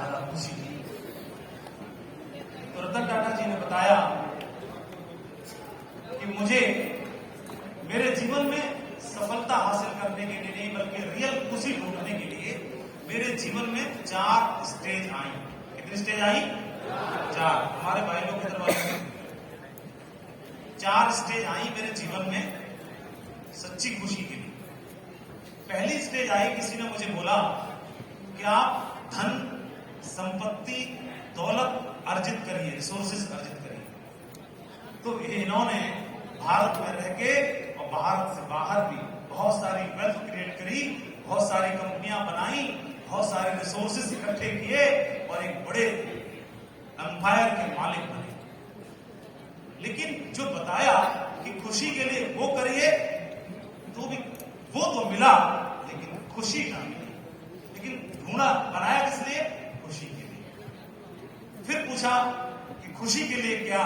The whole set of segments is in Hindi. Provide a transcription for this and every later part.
ज्यादा खुशी थी। तो रतन टाटा जी ने बताया कि मुझे मेरे जीवन में सफलता हासिल करने के लिए नहीं बल्कि रियल खुशी ढूंढने के लिए मेरे जीवन में 4 स्टेज आई। कितनी स्टेज आई? 4। हमारे भाई लोग किधर वाले? 4 स्टेज आई मेरे जीवन में सच्ची खुशी के लिए। पहली स्टेज आई, किसी ने मुझे बोला कि आप धन संपत्ति दौलत अर्जित करिए, रिसोर्सेज अर्जित करिए। तो इन्होंने भारत में रह के और भारत से बाहर भी बहुत सारी वेल्थ क्रिएट करी, बहुत सारी कंपनियां बनाई, बहुत सारे रिसोर्सेज इकट्ठे किए और एक बड़े एम्पायर के मालिक बने। लेकिन जो बताया कि खुशी के लिए वो करिए, तो भी वो तो मिला लेकिन खुशी ना मिली। लेकिन ढूंढा बनाया किस लिए? खुशी के लिए। फिर पूछा कि खुशी के लिए क्या?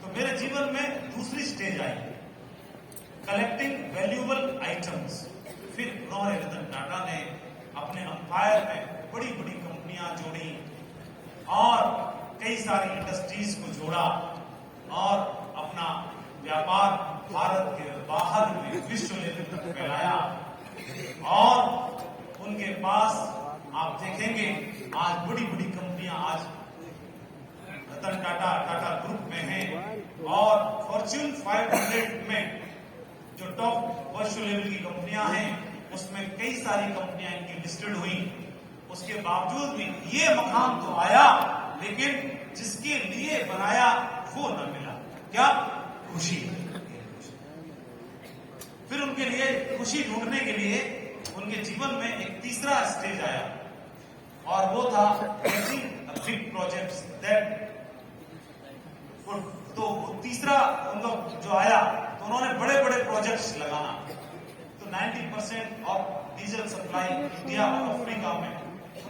तो मेरे जीवन में दूसरी stage I, collecting valuable items. फिर उन्होंने रतन टाटा ने अपने एम्पायर में बड़ी बड़ी कंपनियां जोड़ी और कई सारी इंडस्ट्रीज को जोड़ा और अपना व्यापार भारत के बाहर में विश्व लेवल तक फैलाया। और उनके पास आप देखेंगे आज बड़ी बड़ी कंपनियां आज रतन टाटा टाटा ग्रुप में हैं और फॉर्च्यून 500 में जो टॉप विश्व लेवल की कंपनियां हैं उसमें कई सारी कंपनियां इनकी लिस्टेड हुई। उसके बावजूद भी ये मकाम तो आया लेकिन जिसके लिए बनाया वो न मिला। क्या? खुशी। फिर उनके लिए खुशी ढूंढने के लिए उनके जीवन में एक तीसरा स्टेज आया और वो था बिग प्रोजेक्ट्स दैट। तो तीसरा उनका जो आया तो उन्होंने बड़े बड़े प्रोजेक्ट्स लगाना। तो 90% ऑफ डीजल सप्लाई इंडिया और अफ्रीका में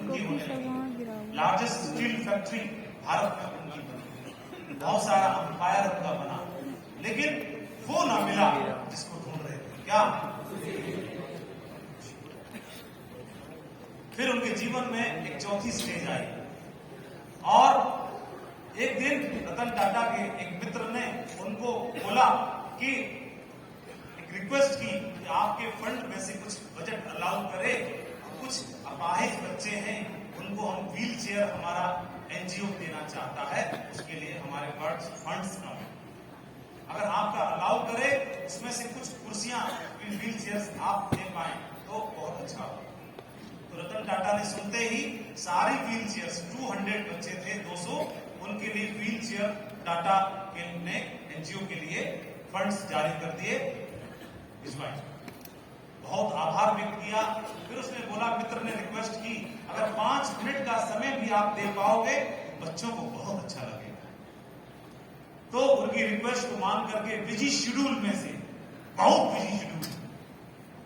उनकी होने लगी। लार्जेस्ट स्टील फैक्ट्री भारत में उनकी बनी। बहुत सारा एम्पायर उनका बना लेकिन वो ना मिला जिसको ढूंढ रहे थे। क्या? फिर उनके जीवन में एक चौथी स्टेज आई और एक दिन रतन टाटा के एक मित्र ने उनको बोला कि एक रिक्वेस्ट की कि आपके फंड में से कुछ बजट अलाउ करे। कुछ अपाहिज बच्चे हैं उनको हम व्हील चेयर हमारा एनजीओ देना चाहता है, उसके लिए हमारे पास फंड्स कम है। अगर आपका अलाउ करे उसमें से कुछ कुर्सियां व्हील चेयर्स आप दे पाए तो बहुत अच्छा हो। तो रतन टाटा ने सुनते ही सारी व्हील चेयर्स 200 बच्चे थे 200 उनके लिए व्हील चेयर टाटा के ने एनजीओ के लिए फंड्स जारी कर दिए, भिजवाए। बहुत आभार व्यक्त किया। फिर उसने बोला, मित्र ने रिक्वेस्ट की अगर 5 मिनट का समय भी आप दे पाओगे बच्चों को बहुत अच्छा लगेगा। तो उनकी रिक्वेस्ट को मान करके बिजी शेड्यूल में से बहुत बिजी शेड्यूल,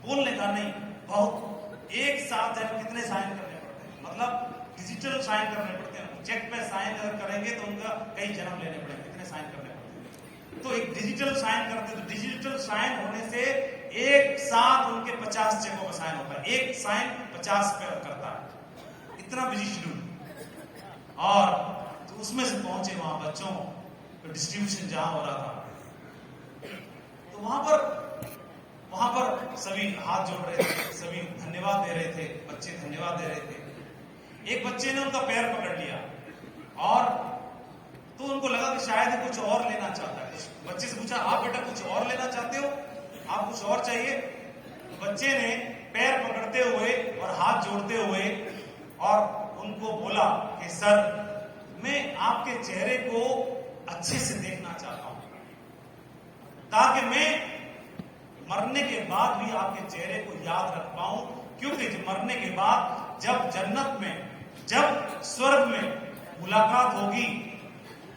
बोलने का नहीं, बहुत एक साथ कितने साइन करने पड़ते हैं, मतलब डिजिटल साइन करने पड़ते हैं। चेक पे साइन अगर करेंगे तो उनका कई जन्म लेने पड़ेंगे, कितने साइन करने पड़ते हैं। तो एक डिजिटल साइन करते तो डिजिटल साइन होने से एक साथ उनके 50 चेकों का साइन होता है। एक साइन 50 पे करता है, इतना बिजी शेड्यूल। और तो उसमें से पहुंचे वहां बच्चों तो डिस्ट्रीब्यूशन जहां हो रहा था तो वहां पर सभी हाथ जोड़ रहे थे, सभी धन्यवाद दे रहे थे, बच्चे धन्यवाद दे रहे थे। एक बच्चे ने उनका पैर पकड़ लिया और तो उनको लगा कि शायद कुछ और लेना चाहता है। बच्चे से पूछा, आप बेटा कुछ और लेना चाहते हो, आप कुछ और चाहिए? तो बच्चे ने पैर पकड़ते हुए और हाथ जोड़ते हुए और उनको बोला कि सर मैं आपके चेहरे को अच्छे से देखना चाहता हूं ताकि मैं मरने के बाद भी आपके चेहरे को याद रख पाऊं, क्योंकि मरने के बाद जब जन्नत में, जब स्वर्ग में मुलाकात होगी,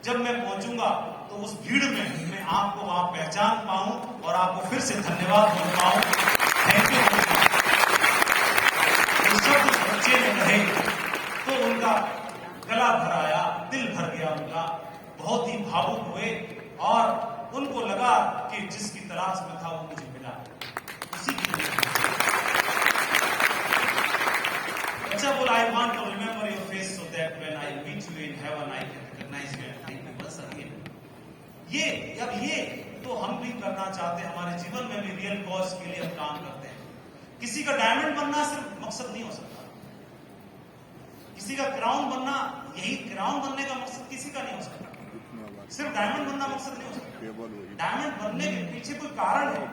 जब मैं पहुंचूंगा तो उस भीड़ में मैं आपको वहां पहचान पाऊं और आपको फिर से धन्यवाद बोल पाऊं। Thank you. शब्द बच्चे ने कहे तो उनका गला भर आया, दिल भर गया उनका, बहुत ही भावुक हुए और उनको लगा कि जिसकी तलाश में था वो मुझे मिला। उसी की अच्छा बोला, I want to remember your face so that ये तो हम भी करना चाहते हैं, हमारे जीवन में भी रियल कॉज के लिए हम काम करते हैं। किसी का डायमंड बनना सिर्फ मकसद नहीं हो सकता, किसी का क्राउन बनना, यही क्राउन बनने का मकसद किसी का नहीं हो सकता, सिर्फ डायमंड बनना मकसद नहीं हो सकता। डायमंड बनने के पीछे कोई कारण है,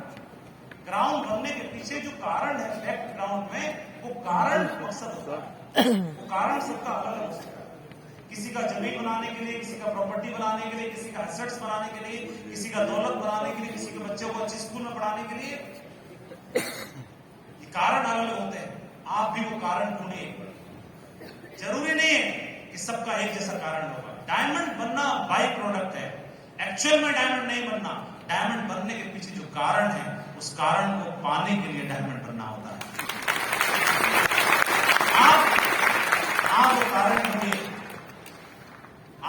क्राउन बनने के पीछे जो कारण है बैकग्राउंड में, वो कारण मकसद होता है। वो कारण सबका अलग अलग हो सकता है। किसी का जमीन बनाने के लिए, किसी का प्रॉपर्टी बनाने के लिए, किसी का एसेट्स बनाने के लिए, किसी का दौलत बनाने के लिए, किसी के बच्चों को अच्छे स्कूल में पढ़ाने के लिए, ये कारण अलग अलग होते हैं। आप भी वो कारण ढूंढिए। जरूरी नहीं है कि सबका एक जैसा कारण होगा। डायमंड बनना बाई प्रोडक्ट है, एक्चुअल में डायमंड नहीं बनना। डायमंड बनने के पीछे जो कारण है, उस कारण को पाने के लिए डायमंड बनना होता है। आप वो कारण ढूंढिए।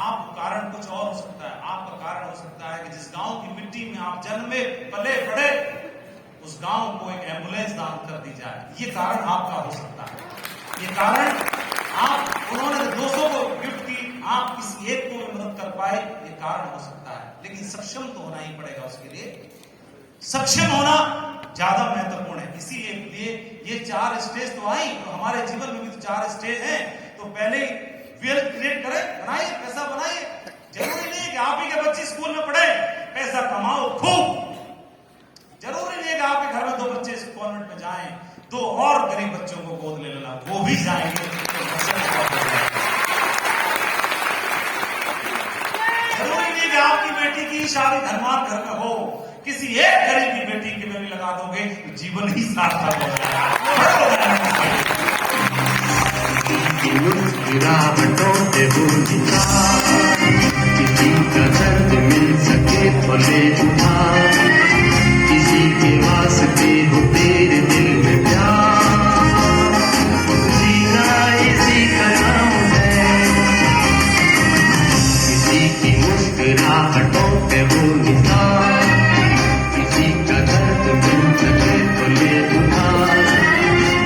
आप कारण कुछ और हो सकता है। आपका कारण हो सकता है कि जिस गांव की मिट्टी में आप जन्मे पले बड़े, उस गांव को एक एम्बुलेंस दान कर दी जाए। ये कारण आपका हो सकता है। ये कारण उन्होंने 200 को गिफ्ट की, आप किसी एक को मदद कर पाए, ये कारण हो सकता है। लेकिन सक्षम तो होना ही पड़ेगा उसके लिए। सक्षम होना ज्यादा महत्वपूर्ण है। इसीलिए ये 4 स्टेज तो आई, तो हमारे जीवन में भी तो 4 स्टेज हैं। तो पहले वेल्थ क्रिएट करें, बनाइए, पैसा बनाइए। जरूरी नहीं है कि आप ही के बच्चे स्कूल में पढ़े, पैसा कमाओ खूब। जरूरी नहीं है कि आपके घर में 2 बच्चे कॉन्वेंट में जाएं, 2 और गरीब बच्चों को गोद ले लेना, वो भी जाएंगे। जरूरी नहीं कि आपकी बेटी की शादी धनवान घर में हो, किसी एक गरीब की बेटी की में भी लगा दोगे तो जीवन ही सार्थक हो जाएगा। गिरावटों से बूझा, किसी का दर्द मिल सके भले उधार, किसी के वास्ते हो तेरे दिल में प्यार, जीना इसी का नाम है। किसी की मुस्कुराहटों पे वो निशान, किसी का दर्द मिल सके भले उधार,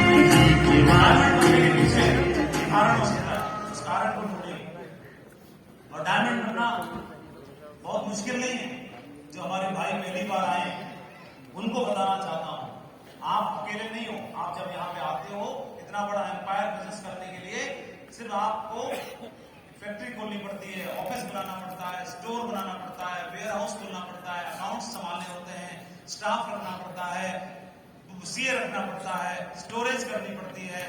किसी की और डायमंड बनना बहुत मुश्किल नहीं है। जो हमारे भाई पहली बार आए, उनको बताना चाहता हूं, आप अकेले नहीं हो। आप जब यहाँ पे आते हो, इतना बड़ा एम्पायर बिजनेस करने के लिए सिर्फ आपको फैक्ट्री खोलनी पड़ती है, ऑफिस बनाना पड़ता है, स्टोर बनाना पड़ता है, वेयर हाउस खोलना पड़ता है, अकाउंट्स संभालने होते हैं, स्टाफ रखना पड़ता है, सीए रखना पड़ता है, स्टोरेज करनी पड़ती है,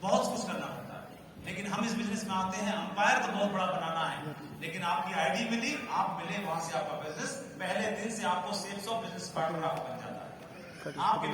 बहुत कुछ करना पड़ता है। लेकिन हम इस बिजनेस में आते हैं, अंपायर तो बहुत बड़ा बनाना है, लेकिन आपकी आईडी मिली, आप मिले, वहां से आपका बिजनेस पहले दिन से आपको सेल्स ऑफ बिजनेस पार्टनर बन जाता है। आपके